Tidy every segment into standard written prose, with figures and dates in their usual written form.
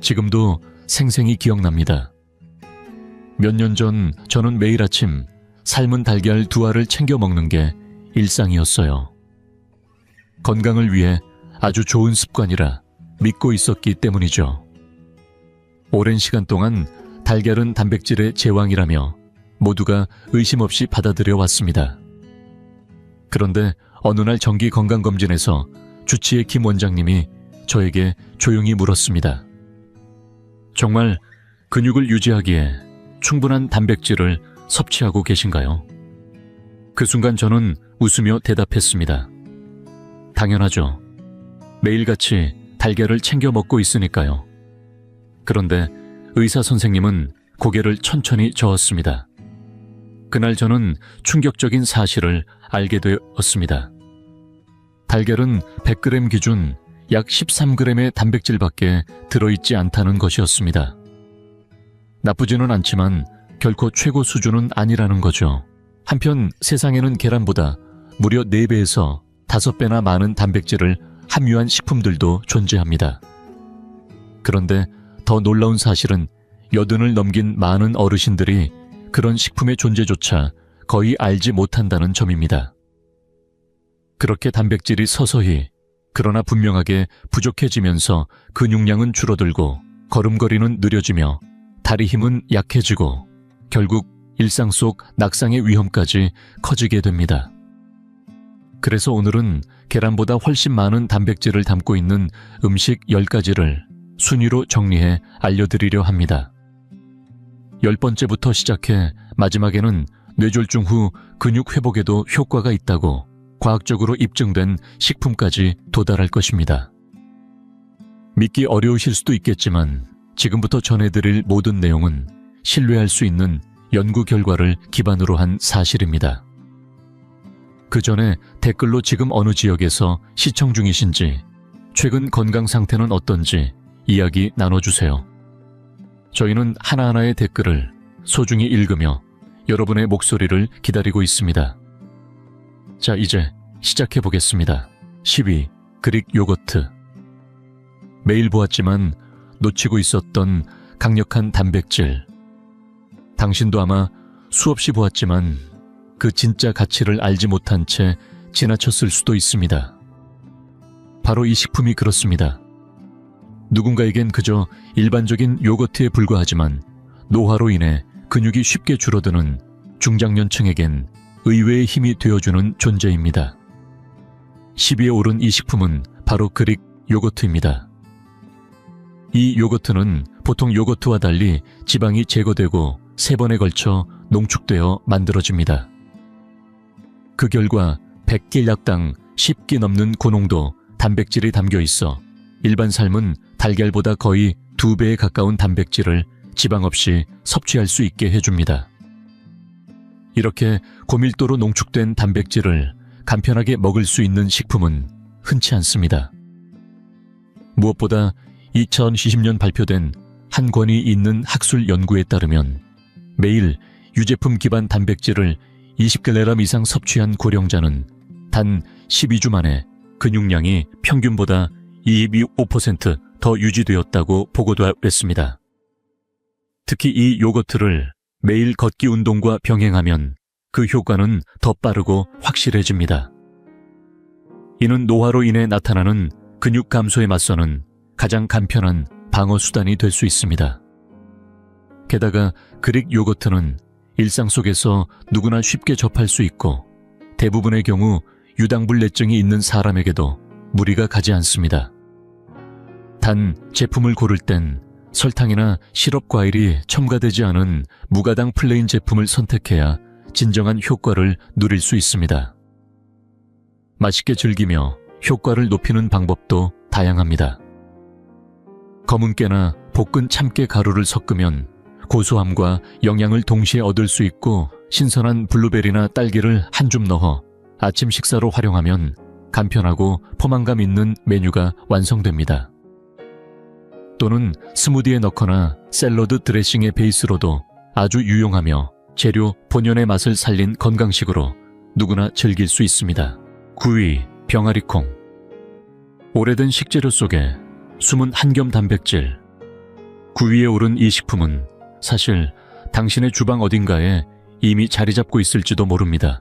지금도 생생히 기억납니다. 몇 년 전 저는 매일 아침 삶은 달걀 2알을 챙겨 먹는 게 일상이었어요. 건강을 위해 아주 좋은 습관이라 믿고 있었기 때문이죠. 오랜 시간 동안 달걀은 단백질의 제왕이라며 모두가 의심 없이 받아들여 왔습니다. 그런데 어느 날 정기 건강검진에서 주치의 김 원장님이 저에게 조용히 물었습니다. 정말 근육을 유지하기에 충분한 단백질을 섭취하고 계신가요? 그 순간 저는 웃으며 대답했습니다. 당연하죠. 매일같이 달걀을 챙겨 먹고 있으니까요. 그런데 의사 선생님은 고개를 천천히 저었습니다. 그날 저는 충격적인 사실을 알게 되었습니다. 달걀은 100g 기준 약 13g의 단백질밖에 들어있지 않다는 것이었습니다. 나쁘지는 않지만 결코 최고 수준은 아니라는 거죠. 한편 세상에는 계란보다 무려 4배에서 5배나 많은 단백질을 함유한 식품들도 존재합니다. 그런데 더 놀라운 사실은 80을 넘긴 많은 어르신들이 그런 식품의 존재조차 거의 알지 못한다는 점입니다. 그렇게 단백질이 서서히 그러나 분명하게 부족해지면서 근육량은 줄어들고 걸음걸이는 느려지며 다리 힘은 약해지고 결국 일상 속 낙상의 위험까지 커지게 됩니다. 그래서 오늘은 계란보다 훨씬 많은 단백질을 담고 있는 음식 10가지를 순위로 정리해 알려드리려 합니다. 10번째부터 시작해 마지막에는 뇌졸중 후 근육 회복에도 효과가 있다고 과학적으로 입증된 식품까지 도달할 것입니다. 믿기 어려우실 수도 있겠지만 지금부터 전해드릴 모든 내용은 신뢰할 수 있는 연구 결과를 기반으로 한 사실입니다. 그 전에 댓글로 지금 어느 지역에서 시청 중이신지, 최근 건강 상태는 어떤지 이야기 나눠주세요. 저희는 하나하나의 댓글을 소중히 읽으며 여러분의 목소리를 기다리고 있습니다. 자, 이제 시작해보겠습니다. 10위, 그릭 요거트. 매일 보았지만 놓치고 있었던 강력한 단백질. 당신도 아마 수없이 보았지만 그 진짜 가치를 알지 못한 채 지나쳤을 수도 있습니다. 바로 이 식품이 그렇습니다. 누군가에겐 그저 일반적인 요거트에 불과하지만 노화로 인해 근육이 쉽게 줄어드는 중장년층에겐 의외의 힘이 되어주는 존재입니다. 10위에 오른 이 식품은 바로 그릭 요거트입니다. 이 요거트는 보통 요거트와 달리 지방이 제거되고 3번에 걸쳐 농축되어 만들어집니다. 그 결과 100길약당 10기 넘는 고농도 단백질이 담겨 있어 일반 삶은 달걀보다 거의 2배에 가까운 단백질을 지방 없이 섭취할 수 있게 해줍니다. 이렇게 고밀도로 농축된 단백질을 간편하게 먹을 수 있는 식품은 흔치 않습니다. 무엇보다 2020년 발표된 한 권위 있는 학술 연구에 따르면 매일 유제품 기반 단백질을 20g 이상 섭취한 고령자는 단 12주 만에 근육량이 평균보다 25% 더 유지되었다고 보고됐습니다. 특히 이 요거트를 매일 걷기 운동과 병행하면 그 효과는 더 빠르고 확실해집니다. 이는 노화로 인해 나타나는 근육 감소에 맞서는 가장 간편한 방어 수단이 될 수 있습니다. 게다가 그릭 요거트는 일상 속에서 누구나 쉽게 접할 수 있고 대부분의 경우 유당불내증이 있는 사람에게도 무리가 가지 않습니다. 단 제품을 고를 땐 설탕이나 시럽 과일이 첨가되지 않은 무가당 플레인 제품을 선택해야 진정한 효과를 누릴 수 있습니다. 맛있게 즐기며 효과를 높이는 방법도 다양합니다. 검은 깨나 볶은 참깨 가루를 섞으면 고소함과 영양을 동시에 얻을 수 있고, 신선한 블루베리나 딸기를 한 줌 넣어 아침 식사로 활용하면 간편하고 포만감 있는 메뉴가 완성됩니다. 또는 스무디에 넣거나 샐러드 드레싱의 베이스로도 아주 유용하며 재료 본연의 맛을 살린 건강식으로 누구나 즐길 수 있습니다. 9위, 병아리콩. 오래된 식재료 속에 숨은 한겸 단백질. 9위에 오른 이 식품은 사실 당신의 주방 어딘가에 이미 자리 잡고 있을지도 모릅니다.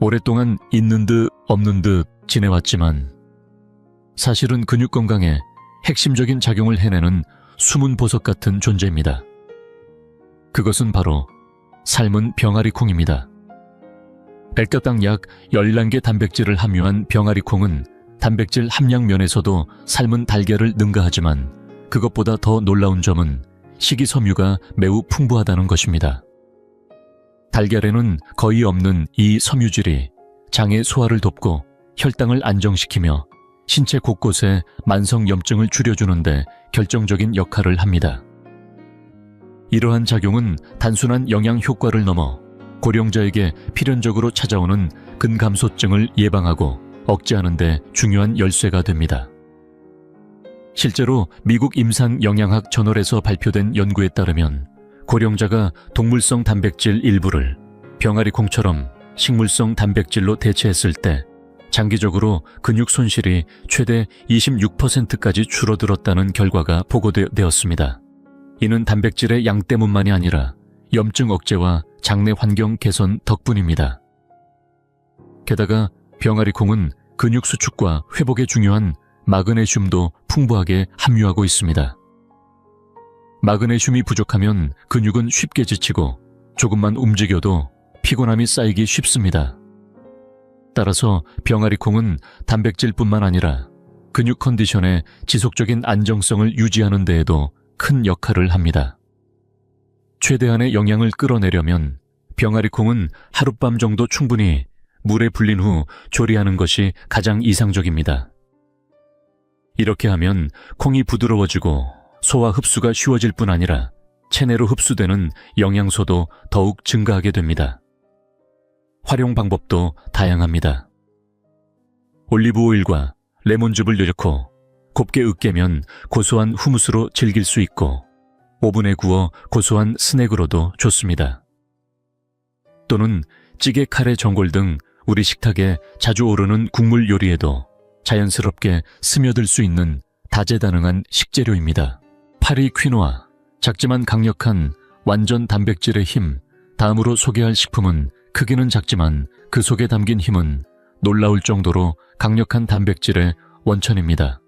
오랫동안 있는 듯 없는 듯 지내왔지만 사실은 근육 건강에 핵심적인 작용을 해내는 숨은 보석 같은 존재입니다. 그것은 바로 삶은 병아리 콩입니다. 백가당 약 11개 단백질을 함유한 병아리 콩은 단백질 함량 면에서도 삶은 달걀을 능가하지만 그것보다 더 놀라운 점은 식이섬유가 매우 풍부하다는 것입니다. 달걀에는 거의 없는 이 섬유질이 장의 소화를 돕고 혈당을 안정시키며 신체 곳곳에 만성염증을 줄여주는데 결정적인 역할을 합니다. 이러한 작용은 단순한 영양 효과를 넘어 고령자에게 필연적으로 찾아오는 근감소증을 예방하고 억제하는 데 중요한 열쇠가 됩니다. 실제로 미국 임상영양학 저널에서 발표된 연구에 따르면 고령자가 동물성 단백질 일부를 병아리 콩처럼 식물성 단백질로 대체했을 때 장기적으로 근육 손실이 최대 26%까지 줄어들었다는 결과가 보고되었습니다. 이는 단백질의 양 때문만이 아니라 염증 억제와 장내 환경 개선 덕분입니다. 게다가 병아리 콩은 근육 수축과 회복에 중요한 마그네슘도 풍부하게 함유하고 있습니다. 마그네슘이 부족하면 근육은 쉽게 지치고 조금만 움직여도 피곤함이 쌓이기 쉽습니다. 따라서 병아리 콩은 단백질뿐만 아니라 근육 컨디션의 지속적인 안정성을 유지하는 데에도 큰 역할을 합니다. 최대한의 영양을 끌어내려면 병아리 콩은 하룻밤 정도 충분히 물에 불린 후 조리하는 것이 가장 이상적입니다. 이렇게 하면 콩이 부드러워지고 소화 흡수가 쉬워질 뿐 아니라 체내로 흡수되는 영양소도 더욱 증가하게 됩니다. 활용 방법도 다양합니다. 올리브 오일과 레몬즙을 넣고 곱게 으깨면 고소한 후무스로 즐길 수 있고 오븐에 구워 고소한 스낵으로도 좋습니다. 또는 찌개, 카레, 전골 등 우리 식탁에 자주 오르는 국물 요리에도 자연스럽게 스며들 수 있는 다재다능한 식재료입니다. 파리 퀴노아, 작지만 강력한 완전 단백질의 힘. 다음으로 소개할 식품은 크기는 작지만 그 속에 담긴 힘은 놀라울 정도로 강력한 단백질의 원천입니다.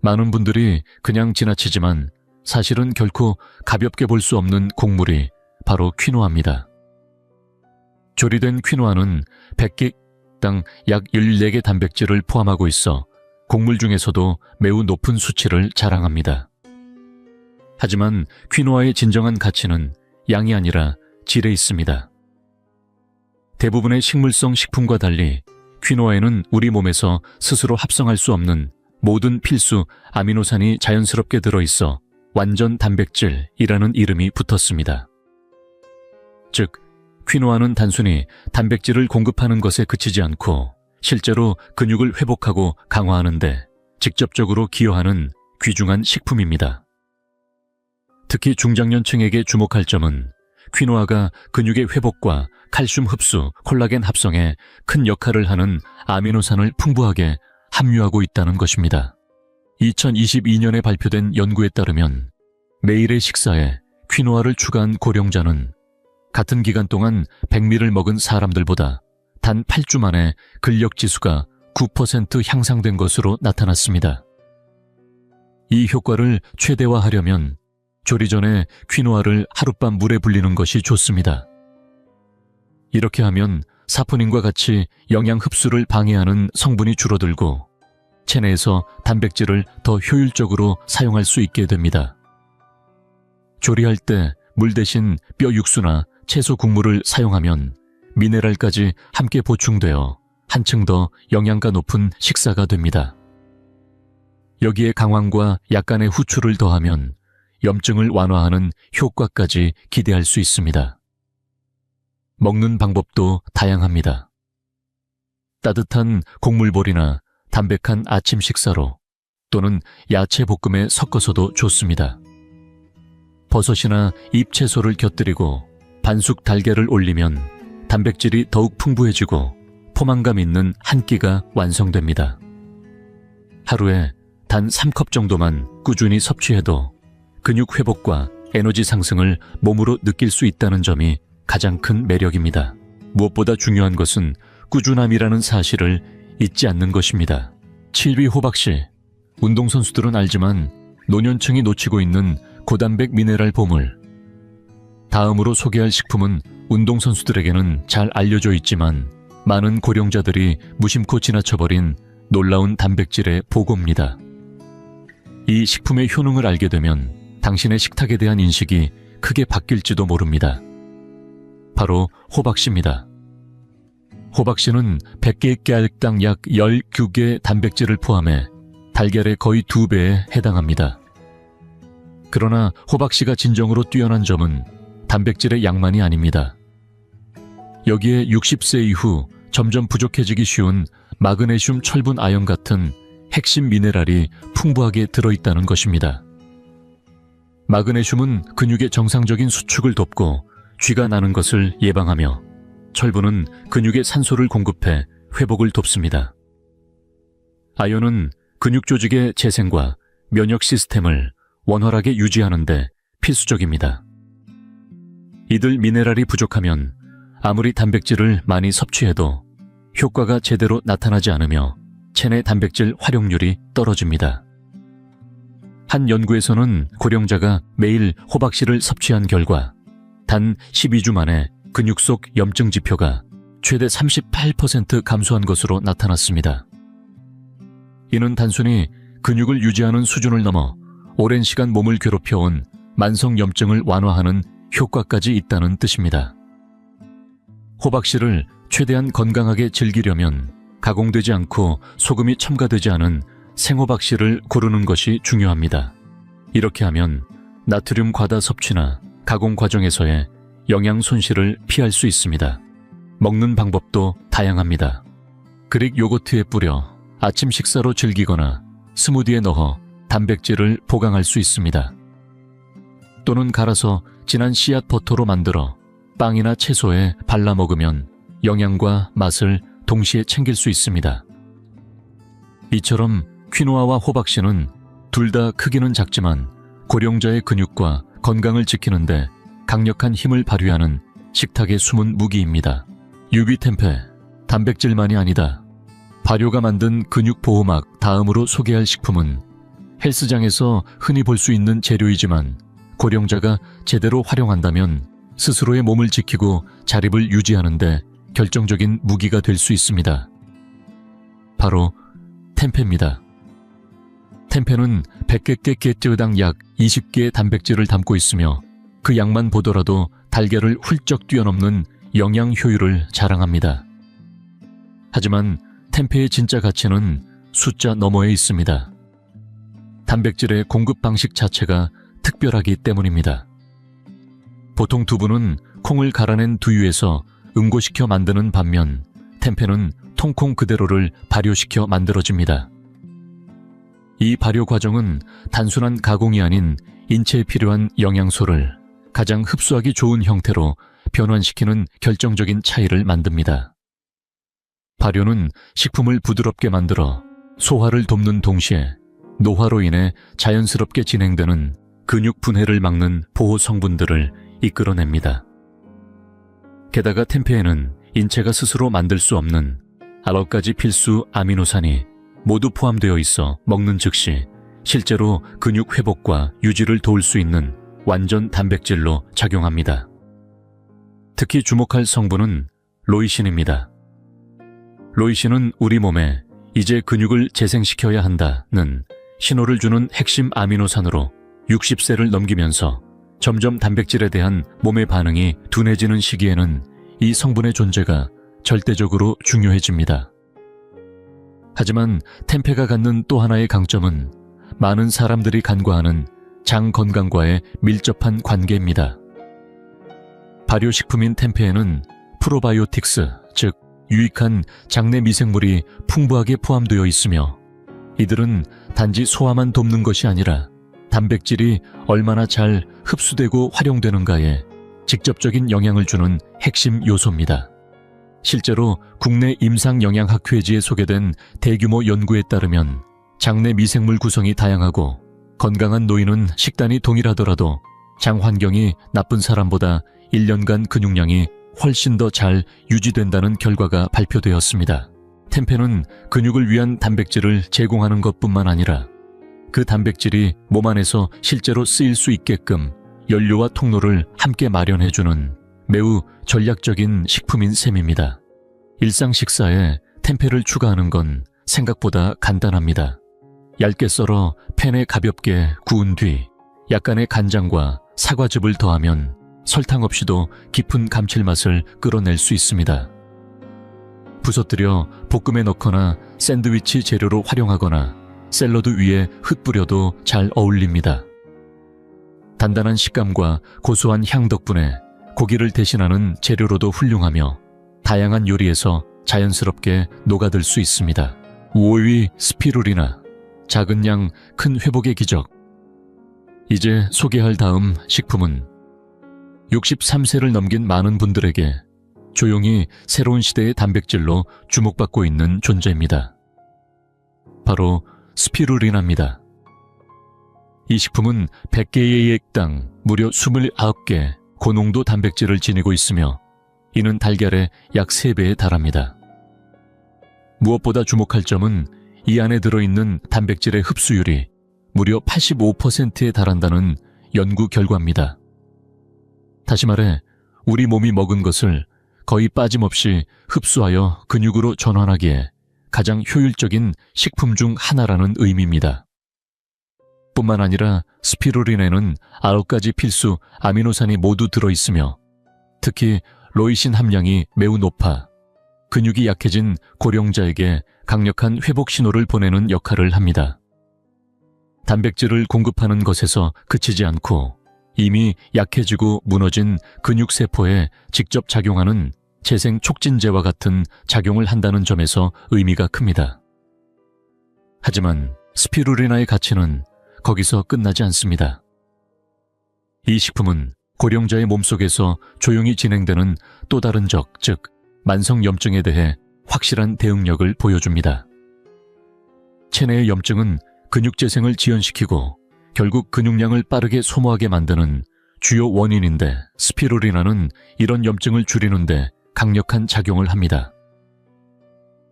많은 분들이 그냥 지나치지만 사실은 결코 가볍게 볼 수 없는 곡물이 바로 퀴노아입니다. 조리된 퀴노아는 100개당 약 14개 단백질을 포함하고 있어 곡물 중에서도 매우 높은 수치를 자랑합니다. 하지만 퀴노아의 진정한 가치는 양이 아니라 질에 있습니다. 대부분의 식물성 식품과 달리 퀴노아에는 우리 몸에서 스스로 합성할 수 없는 모든 필수 아미노산이 자연스럽게 들어있어 완전 단백질이라는 이름이 붙었습니다. 즉, 퀴노아는 단순히 단백질을 공급하는 것에 그치지 않고 실제로 근육을 회복하고 강화하는 데 직접적으로 기여하는 귀중한 식품입니다. 특히 중장년층에게 주목할 점은 퀴노아가 근육의 회복과 칼슘 흡수, 콜라겐 합성에 큰 역할을 하는 아미노산을 풍부하게 함유하고 있다는 것입니다. 2022년에 발표된 연구에 따르면 매일의 식사에 퀴노아를 추가한 고령자는 같은 기간 동안 백미를 먹은 사람들보다 단 8주 만에 근력지수가 9% 향상된 것으로 나타났습니다. 이 효과를 최대화하려면 조리 전에 퀴노아를 하룻밤 물에 불리는 것이 좋습니다. 이렇게 하면 사포닌과 같이 영양 흡수를 방해하는 성분이 줄어들고 체내에서 단백질을 더 효율적으로 사용할 수 있게 됩니다. 조리할 때 물 대신 뼈 육수나 채소 국물을 사용하면 미네랄까지 함께 보충되어 한층 더 영양가 높은 식사가 됩니다. 여기에 강황과 약간의 후추를 더하면 염증을 완화하는 효과까지 기대할 수 있습니다. 먹는 방법도 다양합니다. 따뜻한 곡물볼이나 담백한 아침 식사로 또는 야채 볶음에 섞어서도 좋습니다. 버섯이나 잎채소를 곁들이고 반숙 달걀을 올리면 단백질이 더욱 풍부해지고 포만감 있는 한 끼가 완성됩니다. 하루에 단 3컵 정도만 꾸준히 섭취해도 근육 회복과 에너지 상승을 몸으로 느낄 수 있다는 점이 가장 큰 매력입니다. 무엇보다 중요한 것은 꾸준함이라는 사실을 잊지 않는 것입니다. 7위 호박씨. 운동선수들은 알지만 노년층이 놓치고 있는 고단백 미네랄 보물. 다음으로 소개할 식품은 운동선수들에게는 잘 알려져 있지만 많은 고령자들이 무심코 지나쳐버린 놀라운 단백질의 보고입니다. 이 식품의 효능을 알게 되면 당신의 식탁에 대한 인식이 크게 바뀔지도 모릅니다. 바로 호박씨입니다. 호박씨는 100개 깨알당 약 12개 단백질을 포함해 달걀의 거의 2배에 해당합니다. 그러나 호박씨가 진정으로 뛰어난 점은 단백질의 양만이 아닙니다. 여기에 60세 이후 점점 부족해지기 쉬운 마그네슘, 철분, 아연 같은 핵심 미네랄이 풍부하게 들어있다는 것입니다. 마그네슘은 근육의 정상적인 수축을 돕고 쥐가 나는 것을 예방하며 철분은 근육에 산소를 공급해 회복을 돕습니다. 아연은 근육 조직의 재생과 면역 시스템을 원활하게 유지하는 데 필수적입니다. 이들 미네랄이 부족하면 아무리 단백질을 많이 섭취해도 효과가 제대로 나타나지 않으며 체내 단백질 활용률이 떨어집니다. 한 연구에서는 고령자가 매일 호박씨를 섭취한 결과 단 12주 만에 근육 속 염증 지표가 최대 38% 감소한 것으로 나타났습니다. 이는 단순히 근육을 유지하는 수준을 넘어 오랜 시간 몸을 괴롭혀온 만성 염증을 완화하는 효과까지 있다는 뜻입니다. 호박씨를 최대한 건강하게 즐기려면 가공되지 않고 소금이 첨가되지 않은 생호박씨를 고르는 것이 중요합니다. 이렇게 하면 나트륨 과다 섭취나 가공 과정에서의 영양 손실을 피할 수 있습니다. 먹는 방법도 다양합니다. 그릭 요거트에 뿌려 아침 식사로 즐기거나 스무디에 넣어 단백질을 보강할 수 있습니다. 또는 갈아서 진한 씨앗 버터로 만들어 빵이나 채소에 발라 먹으면 영양과 맛을 동시에 챙길 수 있습니다. 이처럼 퀴노아와 호박씨는 둘 다 크기는 작지만 고령자의 근육과 건강을 지키는데 강력한 힘을 발휘하는 식탁의 숨은 무기입니다. 유비템페, 단백질만이 아니다. 발효가 만든 근육 보호막. 다음으로 소개할 식품은 헬스장에서 흔히 볼 수 있는 재료이지만 고령자가 제대로 활용한다면 스스로의 몸을 지키고 자립을 유지하는 데 결정적인 무기가 될 수 있습니다. 바로 템페입니다. 템페는 100개 깨뜨당 약 20개의 단백질을 담고 있으며 그 양만 보더라도 달걀을 훌쩍 뛰어넘는 영양 효율을 자랑합니다. 하지만 템페의 진짜 가치는 숫자 너머에 있습니다. 단백질의 공급 방식 자체가 특별하기 때문입니다. 보통 두부는 콩을 갈아낸 두유에서 응고시켜 만드는 반면 템페는 통콩 그대로를 발효시켜 만들어집니다. 이 발효 과정은 단순한 가공이 아닌 인체에 필요한 영양소를 가장 흡수하기 좋은 형태로 변환시키는 결정적인 차이를 만듭니다. 발효는 식품을 부드럽게 만들어 소화를 돕는 동시에 노화로 인해 자연스럽게 진행되는 근육 분해를 막는 보호 성분들을 이끌어냅니다. 게다가 템페에는 인체가 스스로 만들 수 없는 9가지 필수 아미노산이 모두 포함되어 있어 먹는 즉시 실제로 근육 회복과 유지를 도울 수 있는 완전 단백질로 작용합니다. 특히 주목할 성분은 로이신입니다. 로이신은 우리 몸에 이제 근육을 재생시켜야 한다는 신호를 주는 핵심 아미노산으로 60세를 넘기면서 점점 단백질에 대한 몸의 반응이 둔해지는 시기에는 이 성분의 존재가 절대적으로 중요해집니다. 하지만 템페가 갖는 또 하나의 강점은 많은 사람들이 간과하는 장 건강과의 밀접한 관계입니다. 발효식품인 템페에는 프로바이오틱스, 즉 유익한 장내 미생물이 풍부하게 포함되어 있으며 이들은 단지 소화만 돕는 것이 아니라 단백질이 얼마나 잘 흡수되고 활용되는가에 직접적인 영향을 주는 핵심 요소입니다. 실제로 국내 임상영양학회지에 소개된 대규모 연구에 따르면 장내 미생물 구성이 다양하고 건강한 노인은 식단이 동일하더라도 장 환경이 나쁜 사람보다 1년간 근육량이 훨씬 더 잘 유지된다는 결과가 발표되었습니다. 템페는 근육을 위한 단백질을 제공하는 것뿐만 아니라 그 단백질이 몸 안에서 실제로 쓰일 수 있게끔 연료와 통로를 함께 마련해주는 매우 전략적인 식품인 셈입니다. 일상 식사에 템페를 추가하는 건 생각보다 간단합니다. 얇게 썰어 팬에 가볍게 구운 뒤 약간의 간장과 사과즙을 더하면 설탕 없이도 깊은 감칠맛을 끌어낼 수 있습니다. 부서뜨려 볶음에 넣거나 샌드위치 재료로 활용하거나 샐러드 위에 흩뿌려도 잘 어울립니다. 단단한 식감과 고소한 향 덕분에 고기를 대신하는 재료로도 훌륭하며 다양한 요리에서 자연스럽게 녹아들 수 있습니다. 5위 스피루리나, 작은 양 큰 회복의 기적. 이제 소개할 다음 식품은 63세를 넘긴 많은 분들에게 조용히 새로운 시대의 단백질로 주목받고 있는 존재입니다. 바로 스피루리나입니다. 이 식품은 100개의 액당 무려 29개 고농도 단백질을 지니고 있으며 이는 달걀의 약 3배에 달합니다. 무엇보다 주목할 점은 이 안에 들어있는 단백질의 흡수율이 무려 85%에 달한다는 연구 결과입니다. 다시 말해 우리 몸이 먹은 것을 거의 빠짐없이 흡수하여 근육으로 전환하기에 가장 효율적인 식품 중 하나라는 의미입니다. 뿐만 아니라 스피루린에는 9가지 필수 아미노산이 모두 들어있으며 특히 로이신 함량이 매우 높아 근육이 약해진 고령자에게 강력한 회복 신호를 보내는 역할을 합니다. 단백질을 공급하는 것에서 그치지 않고 이미 약해지고 무너진 근육세포에 직접 작용하는 재생 촉진제와 같은 작용을 한다는 점에서 의미가 큽니다. 하지만 스피루리나의 가치는 거기서 끝나지 않습니다. 이 식품은 고령자의 몸속에서 조용히 진행되는 또 다른 적, 즉 만성염증에 대해 확실한 대응력을 보여줍니다. 체내의 염증은 근육 재생을 지연시키고 결국 근육량을 빠르게 소모하게 만드는 주요 원인인데 스피루리나는 이런 염증을 줄이는데 강력한 작용을 합니다.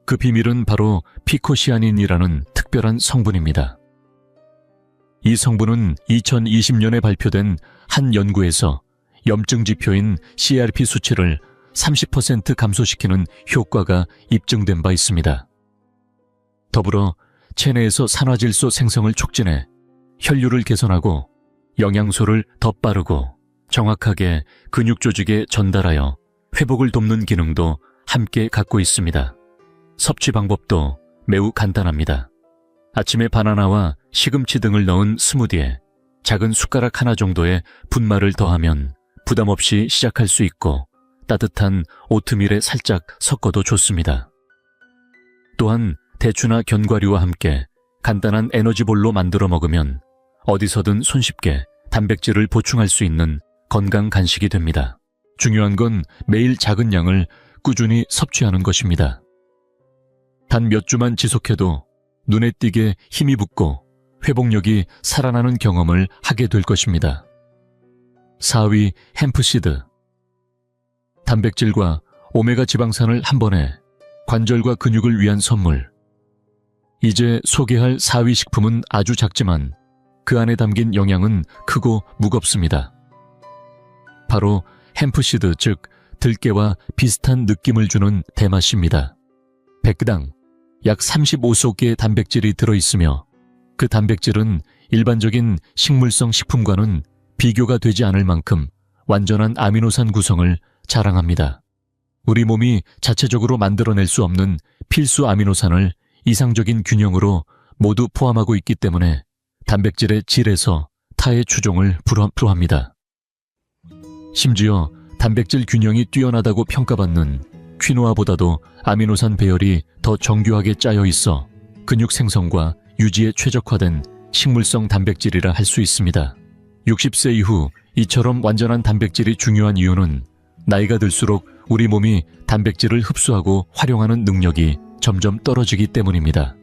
그 비밀은 바로 피코시아닌이라는 특별한 성분입니다. 이 성분은 2020년에 발표된 한 연구에서 염증 지표인 CRP 수치를 30% 감소시키는 효과가 입증된 바 있습니다. 더불어 체내에서 산화질소 생성을 촉진해 혈류를 개선하고 영양소를 더 빠르고 정확하게 근육 조직에 전달하여 회복을 돕는 기능도 함께 갖고 있습니다. 섭취 방법도 매우 간단합니다. 아침에 바나나와 시금치 등을 넣은 스무디에 작은 숟가락 하나 정도의 분말을 더하면 부담 없이 시작할 수 있고 따뜻한 오트밀에 살짝 섞어도 좋습니다. 또한 대추나 견과류와 함께 간단한 에너지볼로 만들어 먹으면 어디서든 손쉽게 단백질을 보충할 수 있는 건강 간식이 됩니다. 중요한 건 매일 작은 양을 꾸준히 섭취하는 것입니다. 단 몇 주만 지속해도 눈에 띄게 힘이 붙고 회복력이 살아나는 경험을 하게 될 것입니다. 4위 햄프시드. 단백질과 오메가 지방산을 한 번에 관절과 근육을 위한 선물. 이제 소개할 4위 식품은 아주 작지만 그 안에 담긴 영양은 크고 무겁습니다. 바로 햄프시드, 즉 들깨와 비슷한 느낌을 주는 대마씨입니다. 100당 약 35소개의 단백질이 들어있으며 그 단백질은 일반적인 식물성 식품과는 비교가 되지 않을 만큼 완전한 아미노산 구성을 자랑합니다. 우리 몸이 자체적으로 만들어낼 수 없는 필수 아미노산을 이상적인 균형으로 모두 포함하고 있기 때문에 단백질의 질에서 타의 추종을 불허합니다. 심지어 단백질 균형이 뛰어나다고 평가받는 퀴노아보다도 아미노산 배열이 더 정교하게 짜여 있어 근육 생성과 유지에 최적화된 식물성 단백질이라 할 수 있습니다. 60세 이후 이처럼 완전한 단백질이 중요한 이유는 나이가 들수록 우리 몸이 단백질을 흡수하고 활용하는 능력이 점점 떨어지기 때문입니다.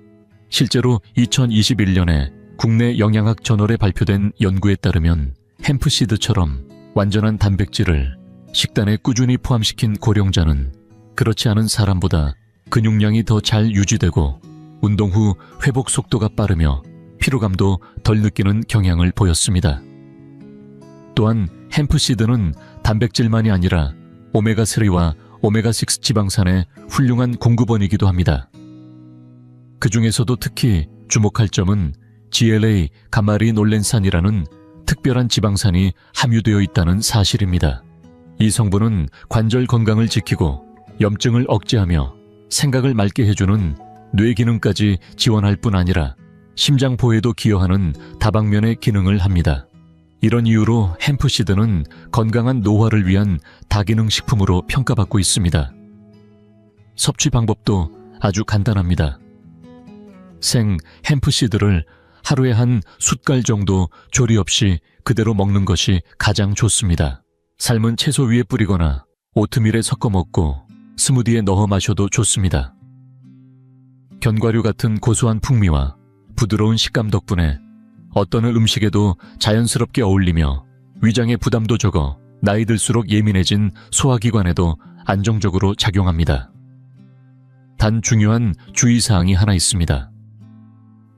실제로 2021년에 국내 영양학 저널에 발표된 연구에 따르면 햄프시드처럼 완전한 단백질을 식단에 꾸준히 포함시킨 고령자는 그렇지 않은 사람보다 근육량이 더 잘 유지되고 운동 후 회복 속도가 빠르며 피로감도 덜 느끼는 경향을 보였습니다. 또한 햄프시드는 단백질만이 아니라 오메가3와 오메가6 지방산의 훌륭한 공급원이기도 합니다. 그 중에서도 특히 주목할 점은 GLA 가마리놀렌산이라는 특별한 지방산이 함유되어 있다는 사실입니다. 이 성분은 관절 건강을 지키고 염증을 억제하며 생각을 맑게 해주는 뇌 기능까지 지원할 뿐 아니라 심장 보호에도 기여하는 다방면의 기능을 합니다. 이런 이유로 햄프시드는 건강한 노화를 위한 다기능 식품으로 평가받고 있습니다. 섭취 방법도 아주 간단합니다. 생 햄프시드를 하루에 한 숟갈 정도 조리 없이 그대로 먹는 것이 가장 좋습니다. 삶은 채소 위에 뿌리거나 오트밀에 섞어 먹고 스무디에 넣어 마셔도 좋습니다. 견과류 같은 고소한 풍미와 부드러운 식감 덕분에 어떤 음식에도 자연스럽게 어울리며 위장의 부담도 적어 나이 들수록 예민해진 소화기관에도 안정적으로 작용합니다. 단 중요한 주의사항이 하나 있습니다.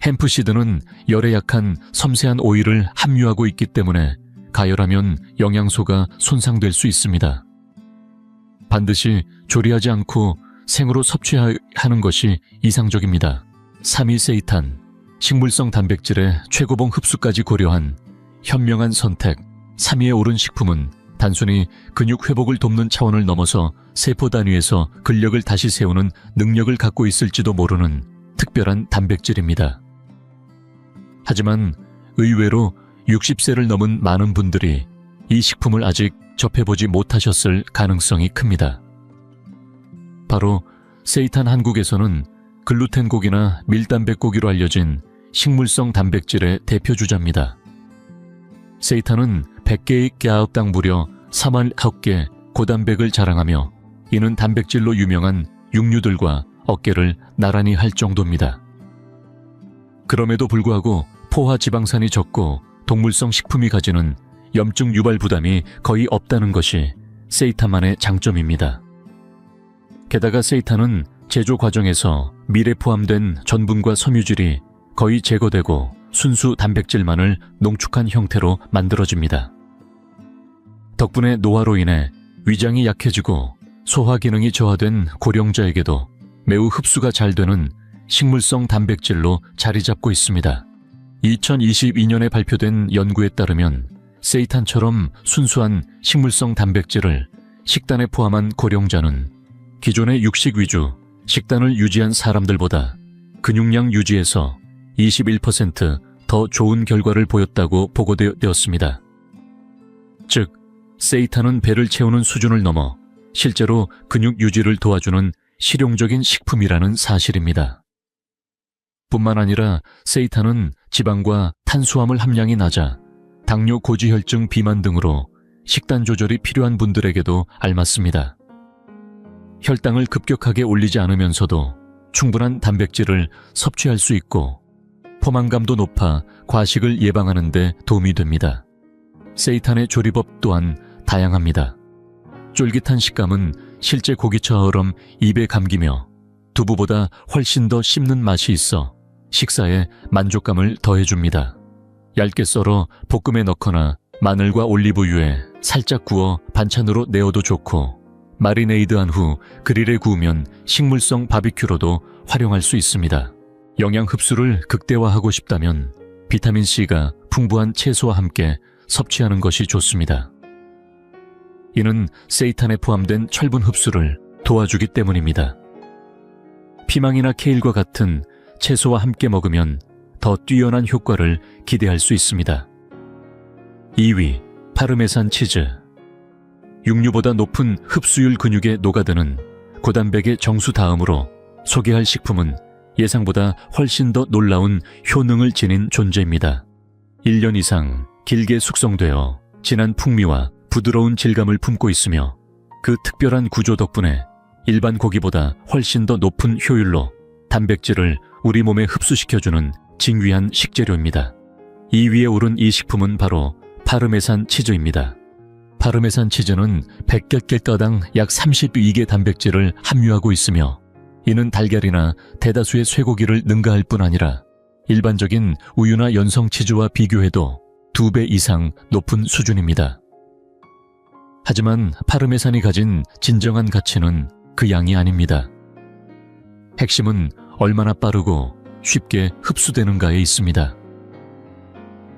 햄프시드는 열에 약한 섬세한 오일을 함유하고 있기 때문에 가열하면 영양소가 손상될 수 있습니다. 반드시 조리하지 않고 생으로 섭취하는 것이 이상적입니다. 3위세이탄, 식물성 단백질의 최고봉 흡수까지 고려한 현명한 선택. 3위에 오른 식품은 단순히 근육 회복을 돕는 차원을 넘어서 세포 단위에서 근력을 다시 세우는 능력을 갖고 있을지도 모르는 특별한 단백질입니다. 하지만 의외로 60세를 넘은 많은 분들이 이 식품을 아직 접해보지 못하셨을 가능성이 큽니다. 바로 세이탄. 한국에서는 글루텐 고기나 밀단백 고기로 알려진 식물성 단백질의 대표 주자입니다. 세이탄은 100개의 갸업당 무려 39개 고단백을 자랑하며 이는 단백질로 유명한 육류들과 어깨를 나란히 할 정도입니다. 그럼에도 불구하고 포화 지방산이 적고 동물성 식품이 가지는 염증 유발 부담이 거의 없다는 것이 세이탄만의 장점입니다. 게다가 세이탄은 제조 과정에서 밀에 포함된 전분과 섬유질이 거의 제거되고 순수 단백질만을 농축한 형태로 만들어집니다. 덕분에 노화로 인해 위장이 약해지고 소화 기능이 저하된 고령자에게도 매우 흡수가 잘 되는 식물성 단백질로 자리 잡고 있습니다. 2022년에 발표된 연구에 따르면 세이탄처럼 순수한 식물성 단백질을 식단에 포함한 고령자는 기존의 육식 위주 식단을 유지한 사람들보다 근육량 유지에서 21% 더 좋은 결과를 보였다고 보고되었습니다. 즉, 세이탄은 배를 채우는 수준을 넘어 실제로 근육 유지를 도와주는 실용적인 식품이라는 사실입니다. 뿐만 아니라 세이탄은 지방과 탄수화물 함량이 낮아 당뇨, 고지혈증, 비만 등으로 식단 조절이 필요한 분들에게도 알맞습니다. 혈당을 급격하게 올리지 않으면서도 충분한 단백질을 섭취할 수 있고 포만감도 높아 과식을 예방하는 데 도움이 됩니다. 세이탄의 조리법 또한 다양합니다. 쫄깃한 식감은 실제 고기처럼 입에 감기며 두부보다 훨씬 더 씹는 맛이 있어 식사에 만족감을 더해줍니다. 얇게 썰어 볶음에 넣거나 마늘과 올리브유에 살짝 구워 반찬으로 내어도 좋고 마리네이드한 후 그릴에 구우면 식물성 바비큐로도 활용할 수 있습니다. 영양 흡수를 극대화하고 싶다면 비타민C가 풍부한 채소와 함께 섭취하는 것이 좋습니다. 이는 세이탄에 포함된 철분 흡수를 도와주기 때문입니다. 피망이나 케일과 같은 채소와 함께 먹으면 더 뛰어난 효과를 기대할 수 있습니다. 2위, 파르메산 치즈. 육류보다 높은 흡수율 근육에 녹아드는 고단백의 정수 다음으로 소개할 식품은 예상보다 훨씬 더 놀라운 효능을 지닌 존재입니다. 1년 이상 길게 숙성되어 진한 풍미와 부드러운 질감을 품고 있으며 그 특별한 구조 덕분에 일반 고기보다 훨씬 더 높은 효율로 단백질을 우리 몸에 흡수시켜주는 징귀한 식재료입니다. 2위에 오른 이 식품은 바로 파르메산 치즈입니다. 파르메산 치즈는 100개 약 32개 단백질을 함유하고 있으며 이는 달걀이나 대다수의 쇠고기를 능가할 뿐 아니라 일반적인 우유나 연성 치즈와 비교해도 2배 이상 높은 수준입니다. 하지만 파르메산이 가진 진정한 가치는 그 양이 아닙니다. 핵심은 얼마나 빠르고 쉽게 흡수되는가에 있습니다.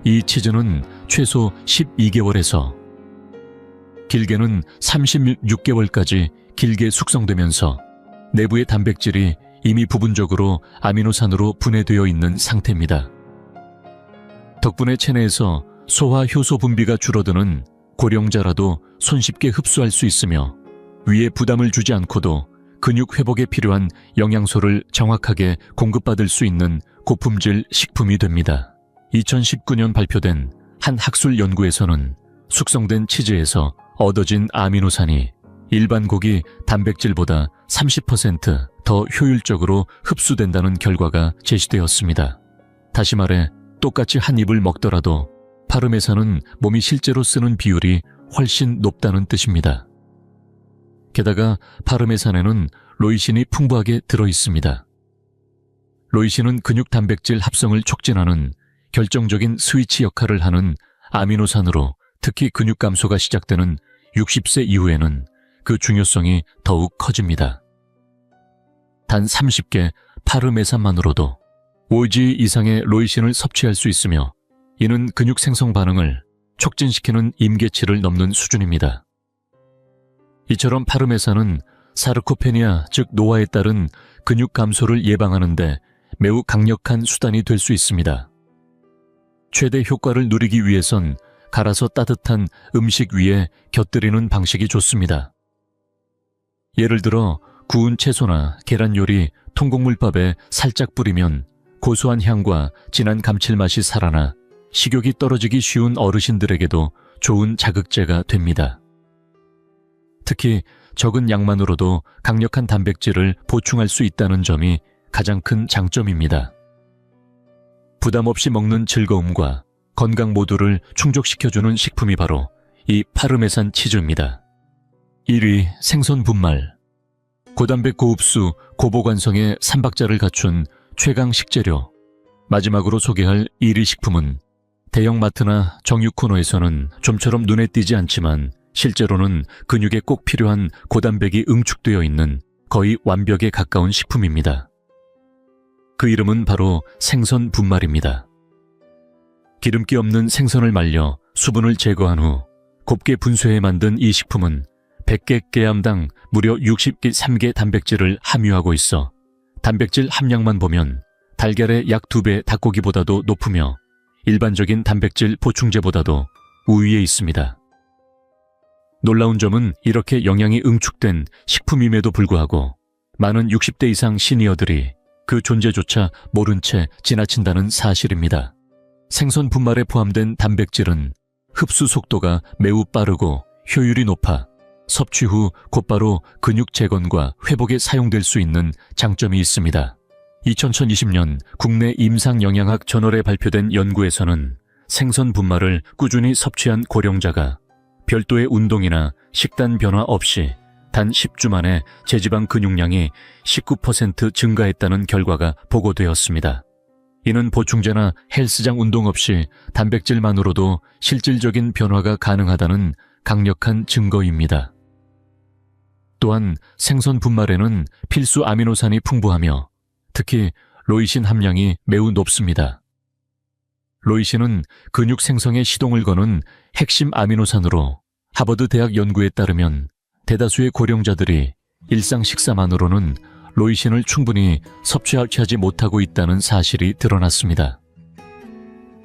이 치즈는 최소 12개월에서 길게는 36개월까지 길게 숙성되면서 내부의 단백질이 이미 부분적으로 아미노산으로 분해되어 있는 상태입니다. 덕분에 체내에서 소화 효소 분비가 줄어드는 고령자라도 손쉽게 흡수할 수 있으며 위에 부담을 주지 않고도 근육 회복에 필요한 영양소를 정확하게 공급받을 수 있는 고품질 식품이 됩니다. 2019년 발표된 한 학술 연구에서는 숙성된 치즈에서 얻어진 아미노산이 일반 고기 단백질보다 30% 더 효율적으로 흡수된다는 결과가 제시되었습니다. 다시 말해 똑같이 한 입을 먹더라도 파르메산은 몸이 실제로 쓰는 비율이 훨씬 높다는 뜻입니다. 게다가 파르메산에는 로이신이 풍부하게 들어있습니다. 로이신은 근육 단백질 합성을 촉진하는 결정적인 스위치 역할을 하는 아미노산으로 특히 근육 감소가 시작되는 60세 이후에는 그 중요성이 더욱 커집니다. 단 30개 파르메산만으로도 5g 이상의 로이신을 섭취할 수 있으며 이는 근육 생성 반응을 촉진시키는 임계치를 넘는 수준입니다. 이처럼 파르메산은 사르코페니아 즉 노화에 따른 근육 감소를 예방하는 데 매우 강력한 수단이 될 수 있습니다. 최대 효과를 누리기 위해선 갈아서 따뜻한 음식 위에 곁들이는 방식이 좋습니다. 예를 들어 구운 채소나 계란 요리, 통곡물밥에 살짝 뿌리면 고소한 향과 진한 감칠맛이 살아나 식욕이 떨어지기 쉬운 어르신들에게도 좋은 자극제가 됩니다. 특히 적은 양만으로도 강력한 단백질을 보충할 수 있다는 점이 가장 큰 장점입니다. 부담 없이 먹는 즐거움과 건강 모두를 충족시켜주는 식품이 바로 이 파르메산 치즈입니다. 1위 생선 분말. 고단백 고흡수 고보관성의 3박자를 갖춘 최강 식재료. 마지막으로 소개할 1위 식품은 대형마트나 정육 코너에서는 좀처럼 눈에 띄지 않지만 실제로는 근육에 꼭 필요한 고단백이 응축되어 있는 거의 완벽에 가까운 식품입니다. 그 이름은 바로 생선 분말입니다. 기름기 없는 생선을 말려 수분을 제거한 후 곱게 분쇄해 만든 이 식품은 100개 개암당 무려 63개 단백질을 함유하고 있어 단백질 함량만 보면 달걀의 약 2배 닭고기보다도 높으며 일반적인 단백질 보충제보다도 우위에 있습니다. 놀라운 점은 이렇게 영양이 응축된 식품임에도 불구하고 많은 60대 이상 시니어들이 그 존재조차 모른 채 지나친다는 사실입니다. 생선 분말에 포함된 단백질은 흡수 속도가 매우 빠르고 효율이 높아 섭취 후 곧바로 근육 재건과 회복에 사용될 수 있는 장점이 있습니다. 2020년 국내 임상영양학 저널에 발표된 연구에서는 생선 분말을 꾸준히 섭취한 고령자가 별도의 운동이나 식단 변화 없이 단 10주 만에 제지방 근육량이 19% 증가했다는 결과가 보고되었습니다. 이는 보충제나 헬스장 운동 없이 단백질만으로도 실질적인 변화가 가능하다는 강력한 증거입니다. 또한 생선 분말에는 필수 아미노산이 풍부하며 특히 로이신 함량이 매우 높습니다. 로이신은 근육 생성에 시동을 거는 핵심 아미노산으로 하버드 대학 연구에 따르면 대다수의 고령자들이 일상 식사만으로는 로이신을 충분히 섭취하지 못하고 있다는 사실이 드러났습니다.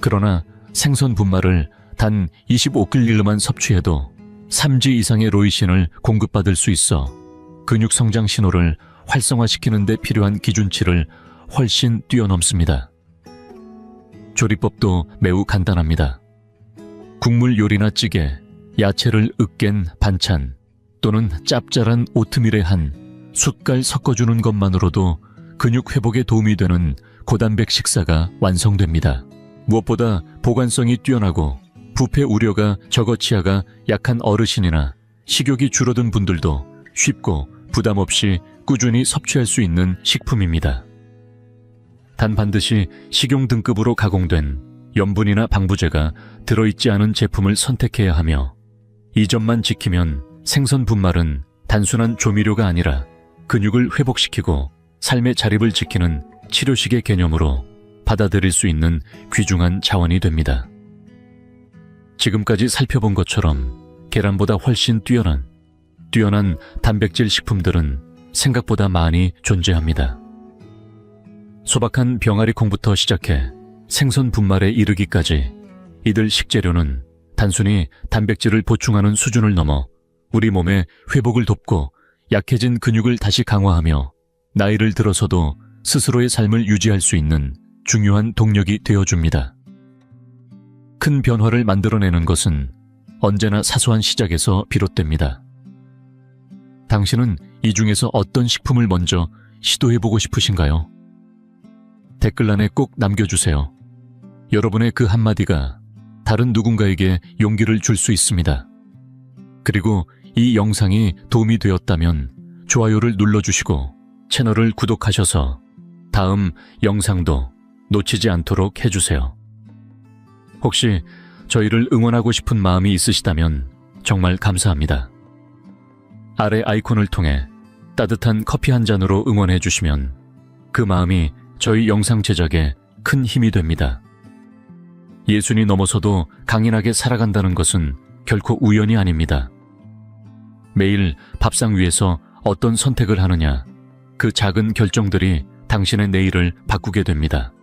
그러나 생선 분말을 단 25kg만 섭취해도 3g 이상의 로이신을 공급받을 수 있어 근육 성장 신호를 활성화시키는 데 필요한 기준치를 훨씬 뛰어넘습니다. 조리법도 매우 간단합니다. 국물 요리나 찌개, 야채를 으깬 반찬 또는 짭짤한 오트밀에 한 숟갈 섞어주는 것만으로도 근육 회복에 도움이 되는 고단백 식사가 완성됩니다. 무엇보다 보관성이 뛰어나고 부패 우려가 적어 치아가 약한 어르신이나 식욕이 줄어든 분들도 쉽고 부담 없이 꾸준히 섭취할 수 있는 식품입니다. 단 반드시 식용 등급으로 가공된 염분이나 방부제가 들어있지 않은 제품을 선택해야 하며, 이 점만 지키면 생선 분말은 단순한 조미료가 아니라 근육을 회복시키고 삶의 자립을 지키는 치료식의 개념으로 받아들일 수 있는 귀중한 자원이 됩니다. 지금까지 살펴본 것처럼 계란보다 훨씬 뛰어난 단백질 식품들은 생각보다 많이 존재합니다. 소박한 병아리콩부터 시작해 생선 분말에 이르기까지 이들 식재료는 단순히 단백질을 보충하는 수준을 넘어 우리 몸의 회복을 돕고 약해진 근육을 다시 강화하며 나이를 들어서도 스스로의 삶을 유지할 수 있는 중요한 동력이 되어줍니다. 큰 변화를 만들어내는 것은 언제나 사소한 시작에서 비롯됩니다. 당신은 이 중에서 어떤 식품을 먼저 시도해보고 싶으신가요? 댓글란에 꼭 남겨주세요. 여러분의 그 한마디가 다른 누군가에게 용기를 줄 수 있습니다. 그리고 이 영상이 도움이 되었다면 좋아요를 눌러주시고 채널을 구독하셔서 다음 영상도 놓치지 않도록 해주세요. 혹시 저희를 응원하고 싶은 마음이 있으시다면 정말 감사합니다. 아래 아이콘을 통해 따뜻한 커피 한 잔으로 응원해 주시면 그 마음이 저희 영상 제작에 큰 힘이 됩니다. 예순이 넘어서도 강인하게 살아간다는 것은 결코 우연이 아닙니다. 매일 밥상 위에서 어떤 선택을 하느냐, 그 작은 결정들이 당신의 내일을 바꾸게 됩니다.